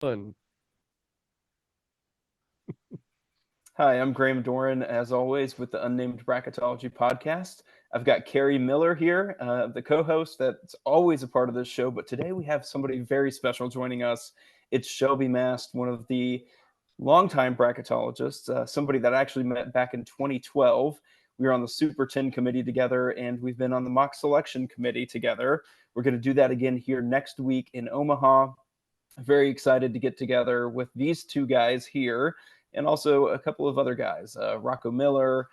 Fun. Hi, I'm Graham Doran, as always, with the Unnamed Bracketology podcast. I've got Kerry Miller here, the co host that's always a part of this show, but today we have somebody very special joining us. It's Shelby Mast, one of the longtime bracketologists, somebody that I actually met back in 2012. We were on the Super 10 committee together, and we've been on the mock selection committee together. We're going to do that again here next week in Omaha. Very excited to get together with these two guys here and also a couple of other guys. Rocco Miller,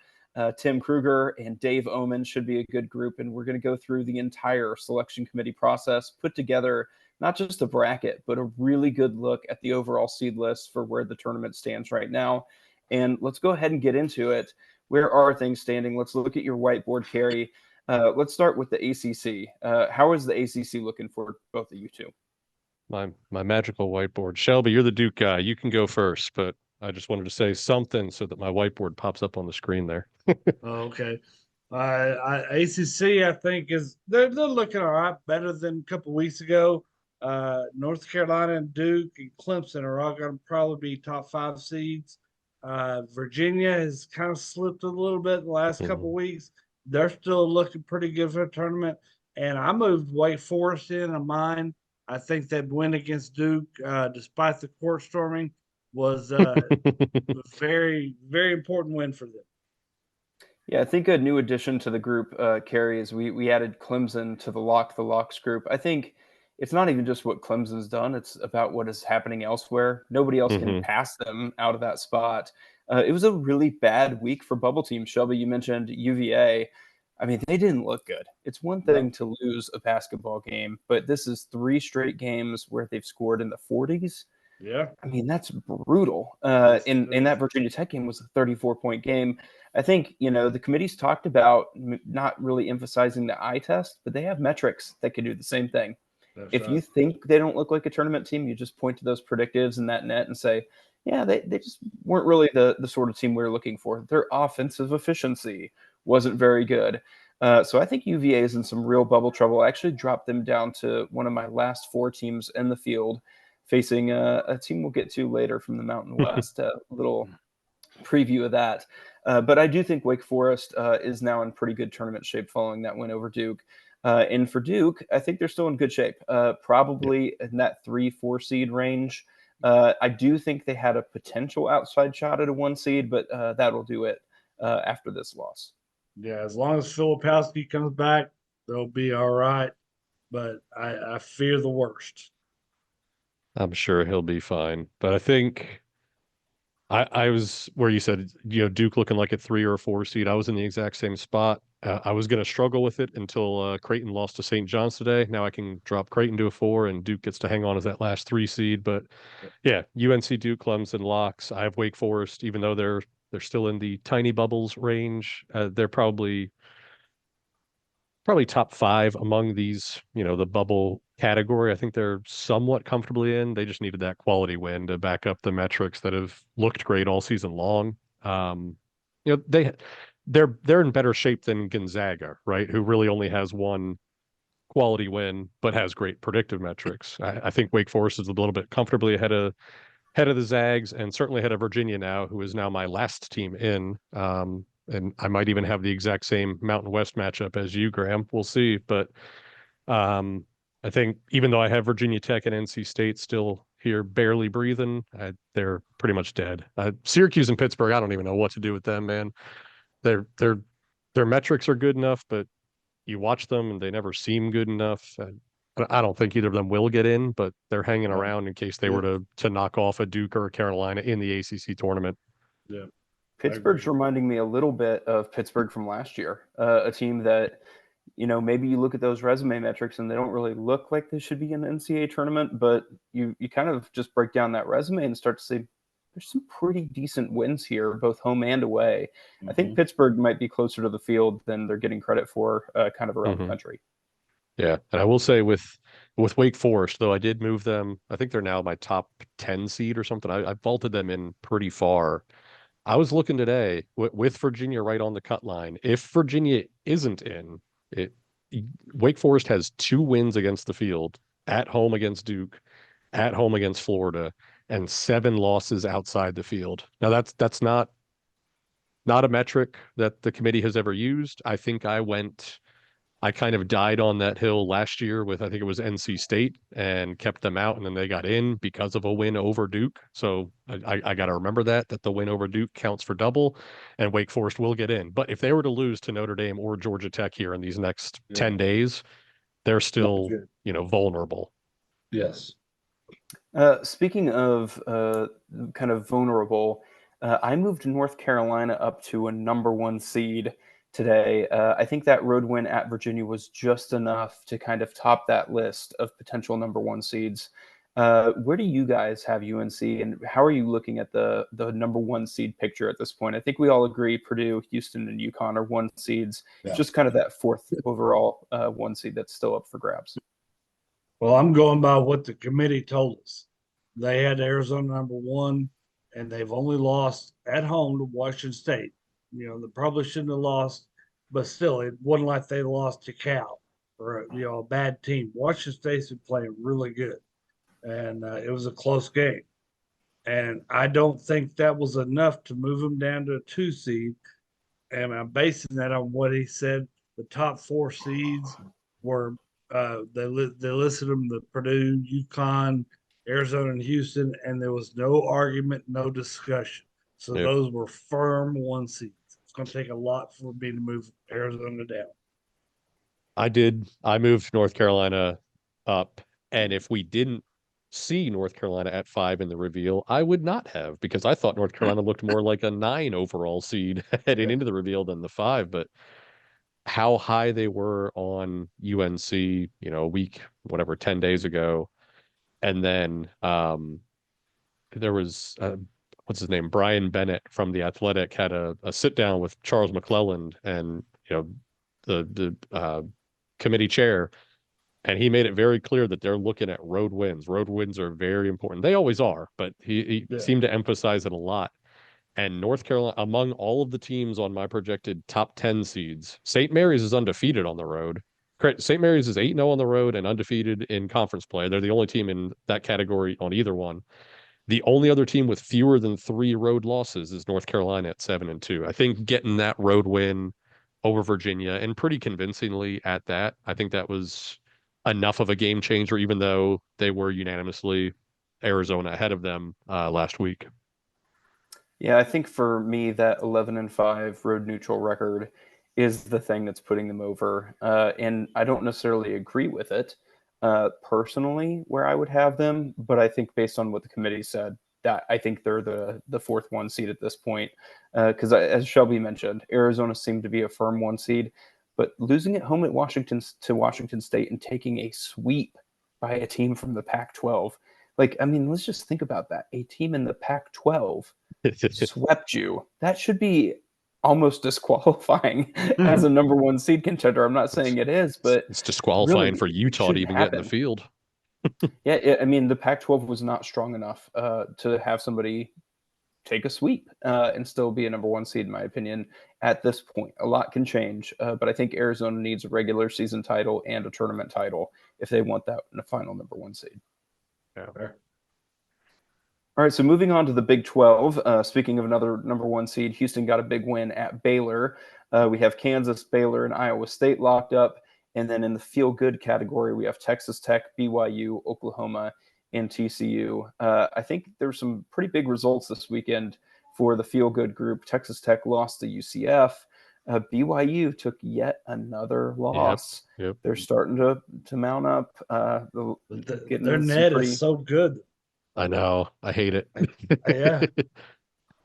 Tim Kruger, and Dave Oman should be a good group. And we're going to go through the entire selection committee process, put together not just a bracket, but a really good look at the overall seed list for where the tournament stands right now. And let's go ahead and get into it. Where are things standing? Let's look at your whiteboard, Kerry. Let's start with the ACC. How is the ACC looking for both of you two? My magical whiteboard. Shelby, you're the Duke guy. You can go first, but I just wanted to say something so that my whiteboard pops up on the screen there. Okay. ACC, I think they're looking all right, better than a couple weeks ago. North Carolina and Duke and Clemson are all going to probably be top five seeds. Virginia has kind of slipped a little bit in the last couple Mhm. weeks. They're still looking pretty good for the tournament. And I moved Wake Forest in on mine. I think that win against Duke, despite the court storming, was a very, very important win for them. Yeah, I think a new addition to the group, Carrie, is we added Clemson to the Locks group. I think it's not even just what Clemson's done; it's about what is happening elsewhere. Nobody else can Mhm. pass them out of that spot. It was a really bad week for bubble teams. Shelby, you mentioned UVA. I mean, they didn't look good. It's one thing No. to lose a basketball game, but this is three straight games where they've scored in the 40s. Yeah. I mean, that's brutal. Yes, it In that is. Virginia Tech game was a 34-point game. I think, the committee's talked about not really emphasizing the eye test, but they have metrics that can do the same thing. That's If right. you think they don't look like a tournament team, you just point to those predictives in that net and say, yeah, they just weren't really the sort of team we were looking for. Their offensive efficiency wasn't very good. So I think UVA is in some real bubble trouble. I actually dropped them down to one of my last four teams in the field, facing a team we'll get to later from the Mountain West. A little preview of that. But I do think Wake Forest is now in pretty good tournament shape following that win over Duke. And for Duke, I think they're still in good shape, Yeah. probably in that 3-4 seed range. I do think they had a potential outside shot at a one seed, but that'll do it after this loss. Yeah, as long as Filipowski comes back, they'll be all right. But I fear the worst. I'm sure he'll be fine. But I think I was where you said, Duke looking like a 3 or 4 seed. I was in the exact same spot. I was going to struggle with it until Creighton lost to St. John's today. Now I can drop Creighton to a 4, and Duke gets to hang on as that last 3 seed. But yeah, UNC, Duke, Clemson, locks. I have Wake Forest, even though they're still in the tiny bubbles range. They're probably top five among these, the bubble category. I think they're somewhat comfortably in. They just needed that quality win to back up the metrics that have looked great all season long. You know, they're in better shape than Gonzaga, right? Who really only has one quality win, but has great predictive metrics. I think Wake Forest is a little bit comfortably ahead of the Zags, and certainly ahead of Virginia now, who is now my last team in. And I might even have the exact same Mountain West matchup as you, Graham. We'll see. But um, I think even though I have Virginia Tech and NC State still here barely breathing, they're pretty much dead. Syracuse and Pittsburgh, I don't even know what to do with them, man. Their their their metrics are good enough, but you watch them and they never seem good enough. I don't think either of them will get in, but they're hanging No. around in case they were Yeah. to knock off a Duke or a Carolina in the ACC tournament. Yeah. I Pittsburgh's agree. reminding me a little bit of Pittsburgh from last year, a team that, maybe you look at those resume metrics and they don't really look like they should be in the NCAA tournament, but you kind of just break down that resume and start to say there's some pretty decent wins here, both home and away. I think Hmm. Pittsburgh might be closer to the field than they're getting credit for, kind of around the Hmm. country. Yeah, and I will say with Wake Forest, though I did move them. I think they're now my top 10 seed or something. I vaulted them in pretty far. I was looking today with Virginia right on the cut line. If Virginia isn't in, it Wake Forest has 2 wins against the field at home against Duke, at home against Florida, and 7 losses outside the field. Now that's not a metric that the committee has ever used. I kind of died on that hill last year with, I think it was NC State, and kept them out, and then they got in because of a win over Duke. So I got to remember that the win over Duke counts for double, and Wake Forest will get in. But if they were to lose to Notre Dame or Georgia Tech here in these next 10 days, they're still, vulnerable. Yes. Speaking of kind of vulnerable, I moved North Carolina up to a #1 seed today. I think that road win at Virginia was just enough to kind of top that list of potential #1 seeds. Where do you guys have UNC, and how are you looking at the #1 seed picture at this point? I think we all agree Purdue, Houston, and UConn are 1 seeds. Yeah. It's just kind of that 4th overall 1 seed that's still up for grabs. Well, I'm going by what the committee told us. They had Arizona #1, and they've only lost at home to Washington State. They probably shouldn't have lost, but still, it wasn't like they lost to Cal or a bad team. Washington State's been playing really good, and it was a close game. And I don't think that was enough to move them down to a 2 seed. And I'm basing that on what he said. The top 4 seeds were they listed them: the Purdue, UConn, Arizona, and Houston, and there was no argument, no discussion. So Yep. those were firm 1 seeds. It's going to take a lot for me to move Arizona down. I moved North Carolina up, and if we didn't see North Carolina at 5 in the reveal, I would not have, because I thought North Carolina looked more like a 9 overall seed heading into the reveal than the 5. But how high they were on UNC, a week, whatever, 10 days ago. And then there was, what's his name? Brian Bennett from The Athletic had a sit down with Charles McClelland and, the committee chair. And he made it very clear that they're looking at road wins. Road wins are very important. They always are, but he seemed to emphasize it a lot. And North Carolina, among all of the teams on my projected top 10 seeds, St. Mary's is undefeated on the road. St. Mary's is 8-0 on the road and undefeated in conference play. They're the only team in that category on either one. The only other team with fewer than 3 road losses is North Carolina at 7-2. I think getting that road win over Virginia, and pretty convincingly at that, I think that was enough of a game changer, even though they were unanimously Arizona ahead of them last week. Yeah, I think for me that 11-5 road neutral record is the thing that's putting them over, and I don't necessarily agree with it personally where I would have them, but I think based on what the committee said, that I think they're the 4th 1 seed at this point, because as Shelby mentioned, Arizona seemed to be a firm 1 seed, but losing at home at Washington State and taking a sweep by a team from the Pac-12. Let's just think about that. A team in the Pac-12 swept you. That should be almost disqualifying as a #1 seed contender. I'm not saying it is, but it's disqualifying really, for Utah to even get in the field. Yeah, the Pac-12 was not strong enough to have somebody take a sweep and still be a #1 seed, in my opinion, at this point. A lot can change, but I think Arizona needs a regular season title and a tournament title if they want that in a final #1 seed. Yeah. All right, so moving on to the Big 12. Speaking of another #1 seed, Houston got a big win at Baylor. We have Kansas, Baylor, and Iowa State locked up. And then in the feel-good category, we have Texas Tech, BYU, Oklahoma, and TCU. I think there's some pretty big results this weekend for the feel-good group. Texas Tech lost to UCF. BYU took yet another loss. Yep. They're starting to mount up. Their net is so good. I know. I hate it. Yeah.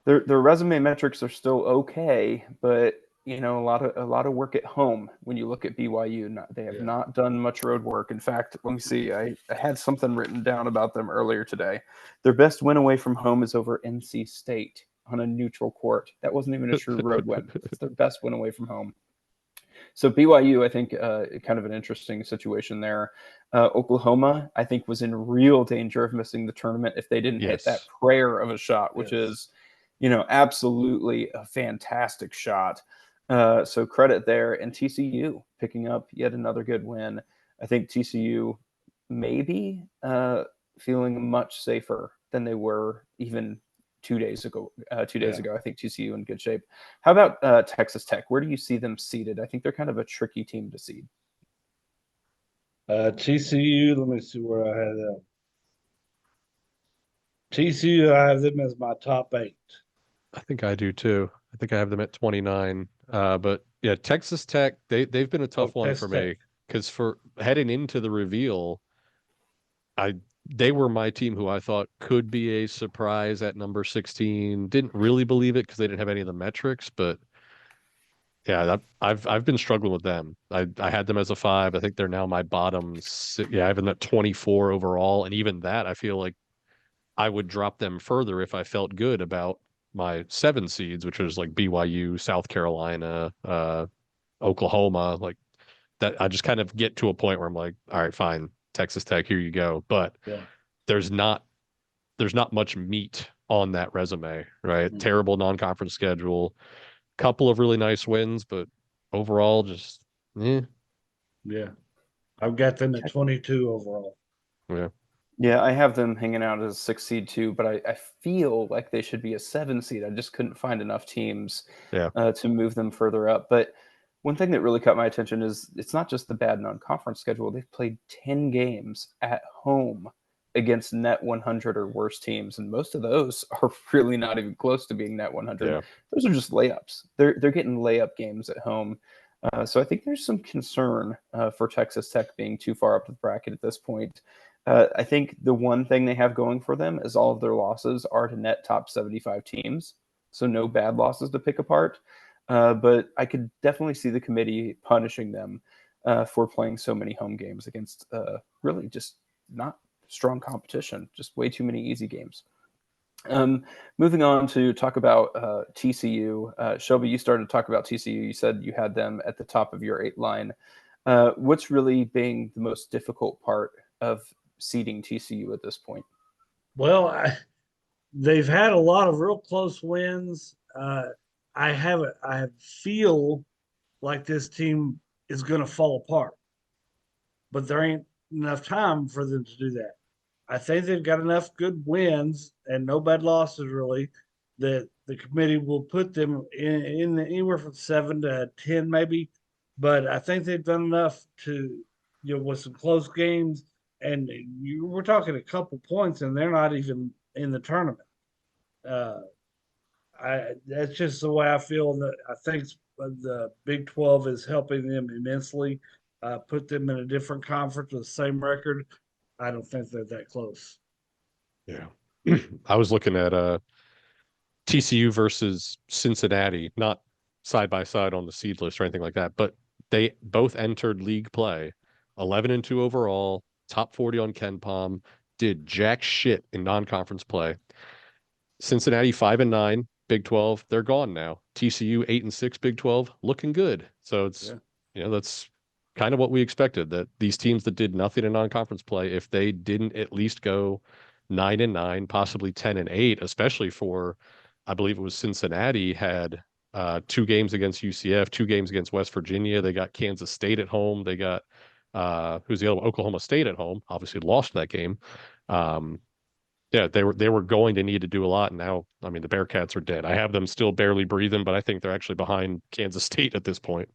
Their resume metrics are still okay, but a lot of work at home when you look at BYU. They have not done much road work. In fact, let me see. I had something written down about them earlier today. Their best win away from home is over NC State on a neutral court. That wasn't even a true road win. It's their best win away from home. So BYU, I think, kind of an interesting situation there. Oklahoma, I think, was in real danger of missing the tournament if they didn't hit that prayer of a shot, which is, absolutely a fantastic shot. So credit there. And TCU picking up yet another good win. I think TCU maybe feeling much safer than they were even 2 days ago. 2 days Yeah. ago, I think TCU in good shape. How about Texas Tech? Where do you see them seated? I think they're kind of a tricky team to seed. TCU, let me see where I had them. TCU, I have them as my top 8. I think I do too. I think I have them at 29. But yeah, Texas Tech, they've been a Oh, tough one for Texas Tech. me because for heading into the reveal, I they were my team who I thought could be a surprise at number 16. Didn't really believe it because they didn't have any of the metrics, but yeah, I've been struggling with them. I had them as a 5. I think they're now my bottom. Yeah, I have them at 24 overall, and even that, I feel like I would drop them further if I felt good about my 7 seeds, which was like BYU, South Carolina, Oklahoma, like that. I just kind of get to a point where I'm like, all right, fine, Texas Tech, here you go. But Yeah. there's not there's not much meat on that resume, right? Mm. Terrible non-conference schedule, couple of really nice wins, but overall, just Yeah. I've got them at 22 overall. yeah. Yeah, I have them hanging out as a 6 seed too, but I feel like they should be a 7 seed. I just couldn't find enough teams Yeah. to move them further up. But one thing that really caught my attention is it's not just the bad non-conference schedule. They've played 10 games at home against net 100 or worse teams, and most of those are really not even close to being net 100. Yeah. Those are just layups. They're getting layup games at home. So I think there's some concern for Texas Tech being too far up the bracket at this point. I think the one thing they have going for them is all of their losses are to net top 75 teams. So no bad losses to pick apart. But I could definitely see the committee punishing them for playing so many home games against really just not strong competition, just way too many easy games. Moving on to talk about TCU. Shelby, you started to talk about TCU. You said you had them at the top of your 8 line. What's really being the most difficult part of seeding TCU at this point? Well, they've had a lot of real close wins. I feel like this team is going to fall apart, but there ain't enough time for them to do that. I think they've got enough good wins and no bad losses really that the committee will put them in anywhere from 7 to 10 maybe. But I think they've done enough to, with some close games, and we're talking a couple points, and they're not even in the tournament. Uh, that's just the way I feel. That I think the Big 12 is helping them immensely. Put them in a different conference with the same record. I don't think they're that close. Yeah. I was looking at TCU versus Cincinnati, not side by side on the seed list or anything like that, but they both entered league play, 11-2 overall, top 40 on Ken Palm, did jack shit in non-conference play. Cincinnati 5-9, Big 12, they're gone now. TCU 8-6, Big 12, looking good. So it's that's kind of what we expected, that these teams that did nothing in non-conference play, if they didn't at least go 9-9, possibly 10-8, especially for, I believe it was Cincinnati had 2 games against UCF, 2 games against West Virginia. They got Kansas State at home. They got who's the other one? Oklahoma State at home. Obviously lost that game. Um, yeah, they were going to need to do a lot, and now, I mean, the Bearcats are dead. I have them still barely breathing, but I think they're actually behind Kansas State at this point.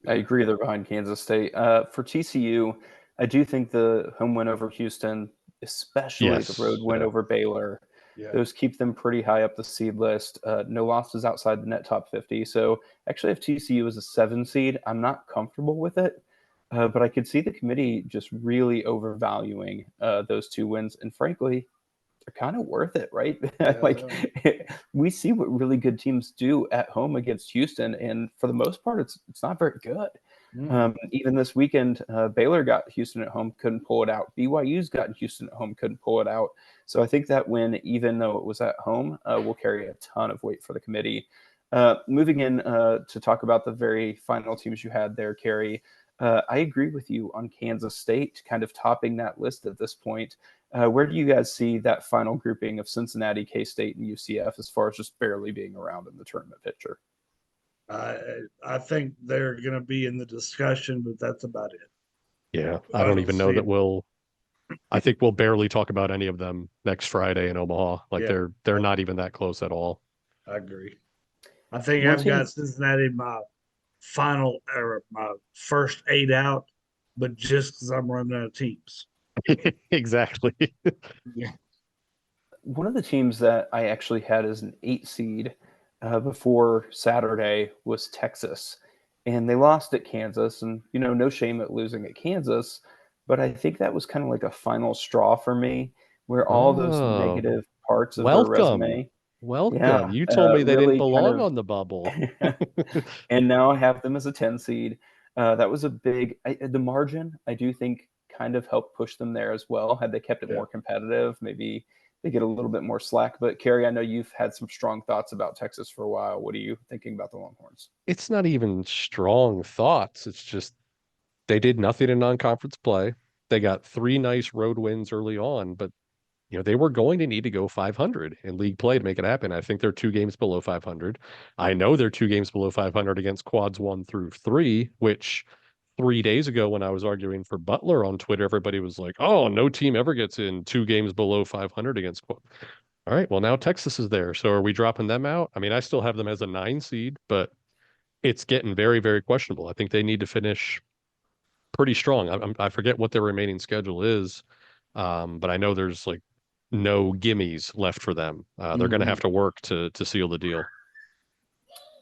I agree they're behind Kansas State. For TCU, I do think the home win over Houston, especially the road Yes, win yeah, over Baylor, Yeah. those keep them pretty high up the seed list. No losses outside the net top 50. So actually, if TCU is a 7 seed, I'm not comfortable with it. But I could see the committee just really overvaluing those 2 wins. And frankly, they're kind of worth it, right? Like we see what really good teams do at home against Houston, and for the most part, it's not very good. Even this weekend, Baylor got Houston at home, couldn't pull it out. BYU's gotten Houston at home, couldn't pull it out. So I think that win, even though it was at home, will carry a ton of weight for the committee. Moving in to talk about the very final teams you had there, Kerry. I agree with you on Kansas State kind of topping that list at this point. Where do you guys see that final grouping of Cincinnati, K-State, and UCF as far as just barely being around in the tournament picture? I think they're going to be in the discussion, but that's about it. yeah. I I don't don't even know see that it. we'll I think we'll barely talk about any of them next Friday in Omaha. Like Yeah, they're not even that close at all. I agree. I think One I've got team, Cincinnati my final or my first 8 out, but just because I'm running out of teams. Exactly. Yeah. one of the teams that I actually had as an 8 seed before Saturday was Texas, and they lost at Kansas. And no shame at losing at Kansas, but I think that was kind of like a final straw for me, where all those Oh, negative parts of their welcome. resume, Welcome. yeah, You told me they didn't really kind belong of. on the bubble. And now I have them as a 10 seed. That was a big, the margin, I do think, kind of helped push them there as well. Had they kept it Yeah. more competitive, maybe they get a little bit more slack. But Kerry, I know you've had some strong thoughts about Texas for a while. What are you thinking about the Longhorns? It's not even strong thoughts. It's just they did nothing in non-conference play. They got three nice road wins early on, but they were going to need to go 500 in league play to make it happen. I think they're 2 games below 500. I know they're 2 games below 500 against quads 1 through 3, which 3 days ago when I was arguing for Butler on Twitter, everybody was like, "Oh, no team ever gets in 2 games below 500 against quad." All right, well now Texas is there, so are we dropping them out? I mean, I still have them as a 9 seed, but it's getting very, very questionable. I think they need to finish pretty strong. I forget what their remaining schedule is, but I know there's like no gimmies left for them. They're going to Mhm. have to work to seal the deal.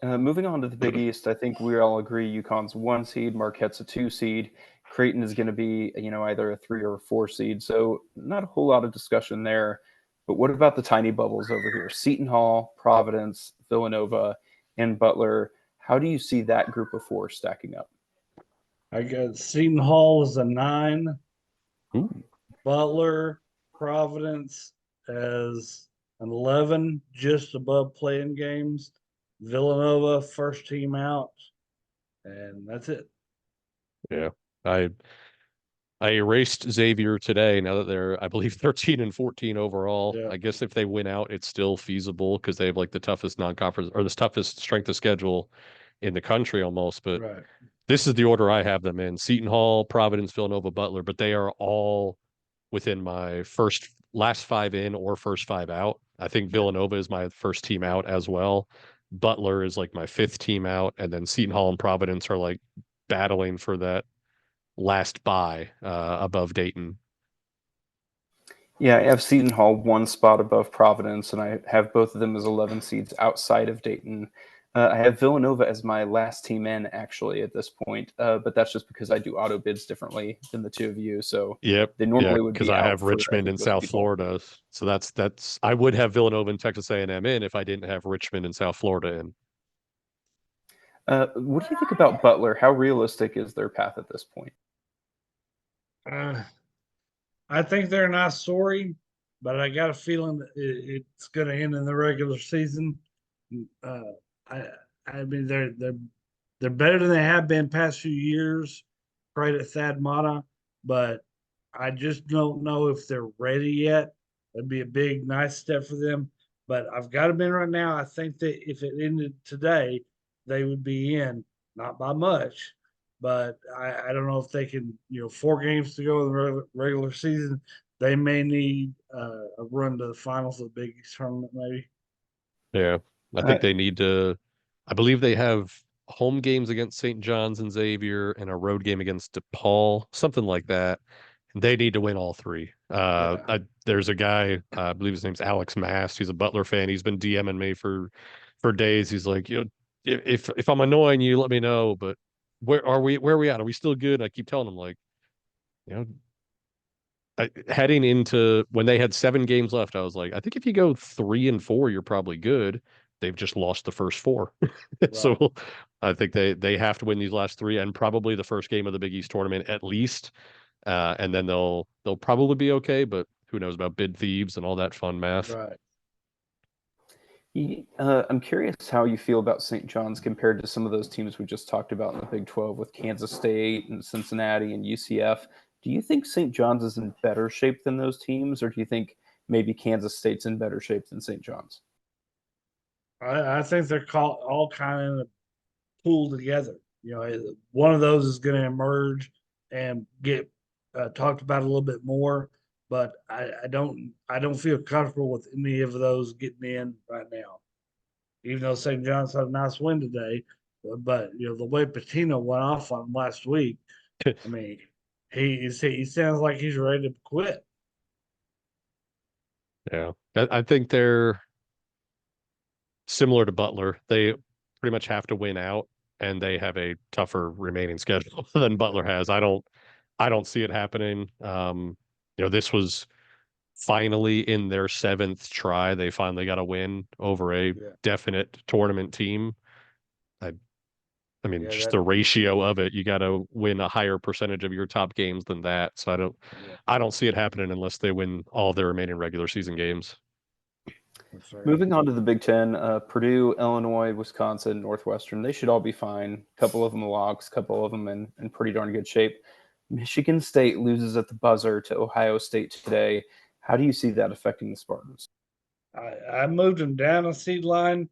Moving on to the Big East, I think we all agree UConn's 1 seed, Marquette's a 2 seed. Creighton is going to be, either a 3 or a 4 seed. So not a whole lot of discussion there. But what about the tiny bubbles over here? Seton Hall, Providence, Villanova, and Butler. How do you see that group of 4 stacking up? I got Seton Hall as a 9, Ooh, Butler, Providence as an 11, just above playing games. Villanova, first team out, and that's it. yeah. I I erased Xavier today now that they're, I believe, 13 and 14 overall. Yeah, I guess if they win out, it's still feasible because they have like the toughest non-conference or the toughest strength of schedule in the country almost. But right. this is the order I have them in: Seton Hall, Providence, Villanova, Butler. But they are all within my last 5 in or first 5 out. I think Yeah, Villanova is my first team out as well. Butler is like my fifth team out, and then Seton Hall and Providence are like battling for that last bye above Dayton. Yeah, I have Seton Hall 1 spot above Providence, and I have both of them as 11 seeds outside of Dayton. I have Villanova as my last team in, actually, at this point, but that's just because I do auto bids differently than the two of you. So Yep. they Yeah, normally would because be I out have for, I Richmond think, in most South people. Florida. So that's I would have Villanova and Texas A&M in if I didn't have Richmond and South Florida in. What do you think about Butler? How realistic is their path at this point? uh, I think they're a nice story, but I got a feeling that it's going to end in the regular season. Uh, I I mean they're better than they have been past few years. Credit Thad Mata, but I just don't know if they're ready yet. That'd be a big, nice step for them. But I've got them in right now. I think that if it ended today, they would be in, not by much, but I don't know if they can, 4 games to go in the regular season. They may need a run to the finals of the Big East tournament, maybe. Yeah. I Uh, think they need to I believe they have home games against St. John's and Xavier and a road game against DePaul, something like that. They need to win all three. Yeah, There's a guy, I believe his name's Alex Mast. He's a Butler fan. He's been DMing me for days. He's like, if I'm annoying you, let me know. But where are we? Where are we at? Are we still good? I keep telling him like, you know, heading into when they had 7 games left, I was like, I think if you go 3 and 4, you're probably good. They've just lost the first 4. right. So I think they have to win these last 3 and probably the first game of the Big East tournament at least. And then they'll probably be okay, but who knows about bid thieves and all that fun math. Right. I'm curious how you feel about St. John's compared to some of those teams we just talked about in the Big 12 with Kansas State and Cincinnati and UCF. Do you think St. John's is in better shape than those teams, or do you think maybe Kansas State's in better shape than St. John's? I think they're all kind of pooled together. One of those is going to emerge and get talked about a little bit more. but I don't feel comfortable with any of those getting in right now. Even though St. John's had a nice win today, but the way Patino went off on him last week, I mean, he sounds like he's ready to quit. Yeah. I think they're similar to Butler. They pretty much have to win out, and they have a tougher remaining schedule than Butler has. I don't see it happening. This was finally in their seventh try. They finally got a win over a Yeah, definite tournament team. I I mean, yeah, just the ratio of it, you got to win a higher percentage of your top games than that. So yeah, I don't see it happening unless they win all their remaining regular season games. that's fair. Moving on to the Big Ten, Purdue, Illinois, Wisconsin, Northwestern, they should all be fine. A couple of them locks, a couple of them in pretty darn good shape. Michigan State loses at the buzzer to Ohio State today. How do you see that affecting the Spartans? I moved them down a seed line.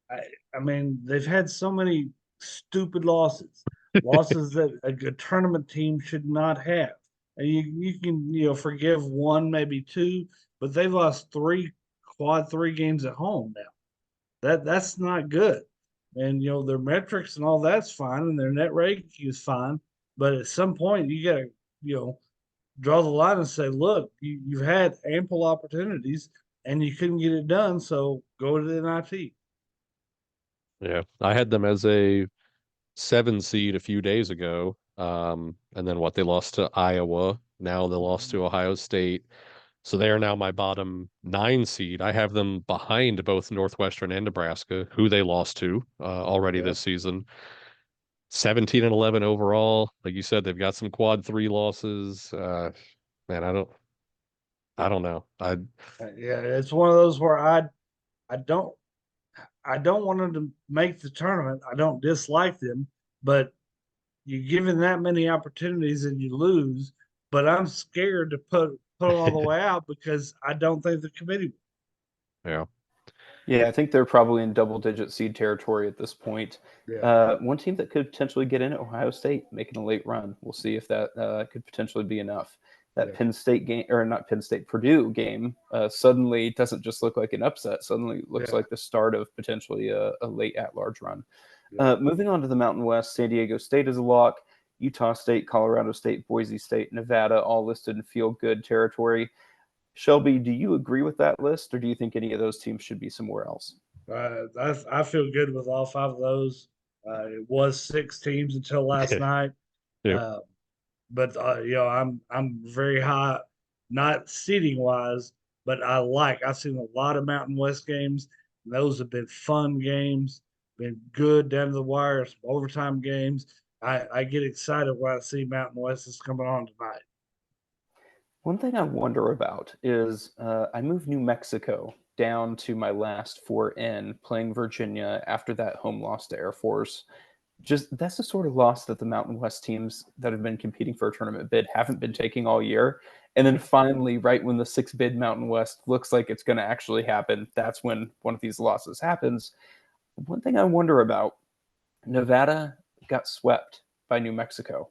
I, I mean, they've had so many stupid losses, losses that a tournament team should not have. And you can forgive one, maybe two, but they've lost quad three games at home now. That's not good. And their metrics and all that's fine, and their net rating is fine. But at some point, you got to draw the line and say, look, you've had ample opportunities and you couldn't get it done, so go to the NIT. Yeah. I had them as a 7 seed a few days ago. And then what they lost to Iowa. Now they lost to Ohio State. So they are now my bottom 9 seed. I have them behind both Northwestern and Nebraska, who they lost to already Yeah. this season. 17 and 11 overall. Like you said, they've got some quad three losses. Man, I don't know. Yeah, it's one of those where I don't I don't want them to make the tournament. I don't dislike them, but you're given that many opportunities and you lose. But I'm scared to put them all the way out because I don't think the committee. Yeah. Yeah, I think they're probably in double-digit seed territory at this point. Yeah, One team that could potentially get in, Ohio State, making a late run. We'll see if that could potentially be enough. That yeah, Penn State game, or not Penn State, Purdue game, suddenly doesn't just look like an upset. Suddenly looks yeah, like the start of potentially a late at-large run. yeah. Moving on to the Mountain West, San Diego State is a lock. Utah State, Colorado State, Boise State, Nevada, all listed in feel-good territory. Shelby, do you agree with that list, or do you think any of those teams should be somewhere else? I feel good with all five of those. It was six teams until last night. Yep. Uh, but I'm very high, not seating wise, but I've seen a lot of Mountain West games. And those have been fun games, been good down to the wire, some overtime games. I get excited when I see Mountain West is coming on tonight. One thing I wonder about is I moved New Mexico down to my last 4N playing Virginia after that home loss to Air Force. Just that's the sort of loss that the Mountain West teams that have been competing for a tournament bid haven't been taking all year. And then finally, right when the six bid Mountain West looks like it's going to actually happen, that's when one of these losses happens. One thing I wonder about, Nevada got swept by New Mexico.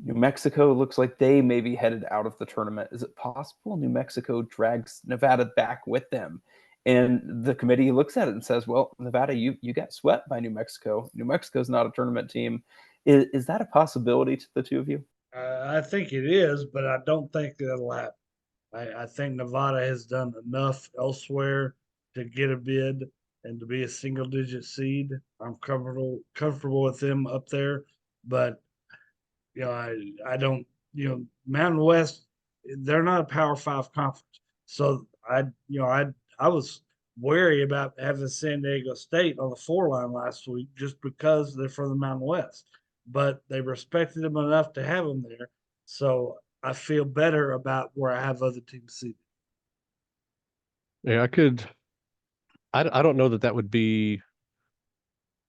New Mexico looks like they may be headed out of the tournament. Is it possible New Mexico drags Nevada back with them? And the committee looks at it and says, well, Nevada, you got swept by New Mexico. New Mexico's not a tournament team. Is that a possibility to the two of you? I think it is, but I don't think that'll happen. I think Nevada has done enough elsewhere to get a bid and to be a single digit seed. I'm comfortable with them up there, but I don't Mountain West, they're not a Power Five conference, so I was wary about having San Diego State on the 4 line last week just because they're from the Mountain West, but they respected them enough to have them there, so I feel better about where I have other teams seated. Yeah, I don't know that that would be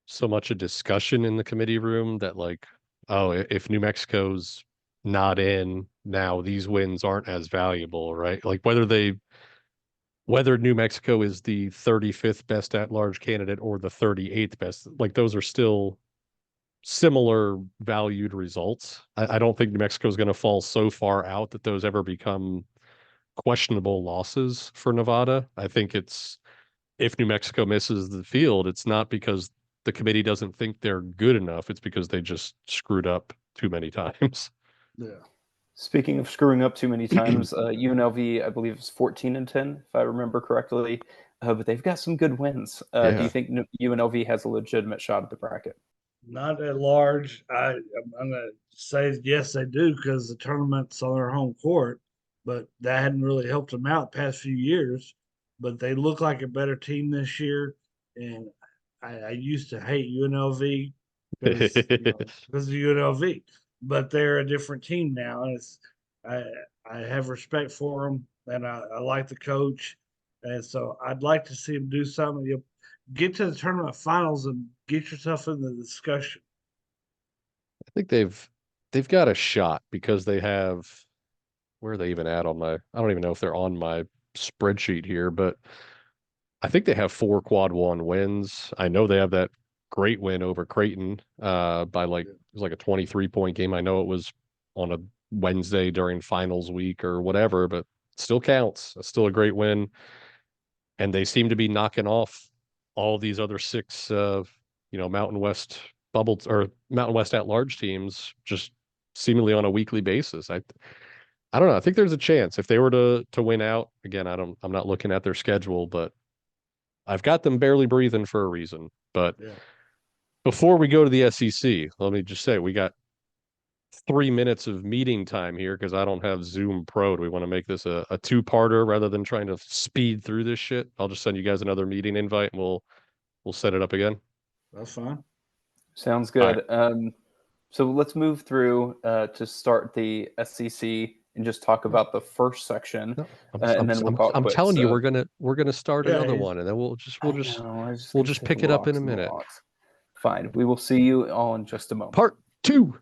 so much a discussion in the committee room that like, oh, if New Mexico's not in now, these wins aren't as valuable, right? Like whether New Mexico is the 35th best at large candidate or the 38th best, like those are still similar valued results. I don't think New Mexico is going to fall so far out that those ever become questionable losses for Nevada. I think it's if New Mexico misses the field, it's not because the committee doesn't think they're good enough. It's because they just screwed up too many times. Yeah. Speaking of screwing up too many times, UNLV, I believe, is 14-10, if I remember correctly. But they've got some good wins. Do you Yeah. think UNLV has a legitimate shot at the bracket? Not at large. I'm going to say yes, they do because the tournament's on their home court, but that hadn't really helped them out the past few years. But they look like a better team this year, and I used to hate UNLV because of UNLV, but they're a different team now, and I I have respect for them, and I like the coach, and so I'd like to see him do something. You get to the tournament finals and get yourself in the discussion. I think they've got a shot because they have where are they even at on my I don't even know if they're on my spreadsheet here, but I think they have 4 quad 1 wins. I know they have that great win over Creighton by like it was like a 23-point game. I know it was on a Wednesday during finals week or whatever, but still counts. It's still a great win. And they seem to be knocking off all these other 6 Mountain West bubble or Mountain West at large teams just seemingly on a weekly basis. I don't know. I think there's a chance if they were to win out. Again, I'm not looking at their schedule, but I've got them barely breathing for a reason. But Yeah. before we go to the SEC, let me just say we got 3 minutes of meeting time here because I don't have Zoom Pro. Do we want to make this a two-parter rather than trying to speed through this shit? I'll just send you guys another meeting invite and we'll set it up again. That's fine. Sounds All right. good. So let's move through to start the SEC and just talk about the first section, No, and then we'll call it I'm quits. telling you, we're gonna start Yeah, another one, and then I know. I was just we'll gonna just say pick the it up in a locks and the minute. locks. Fine. We will see you all in just a moment. Part 2.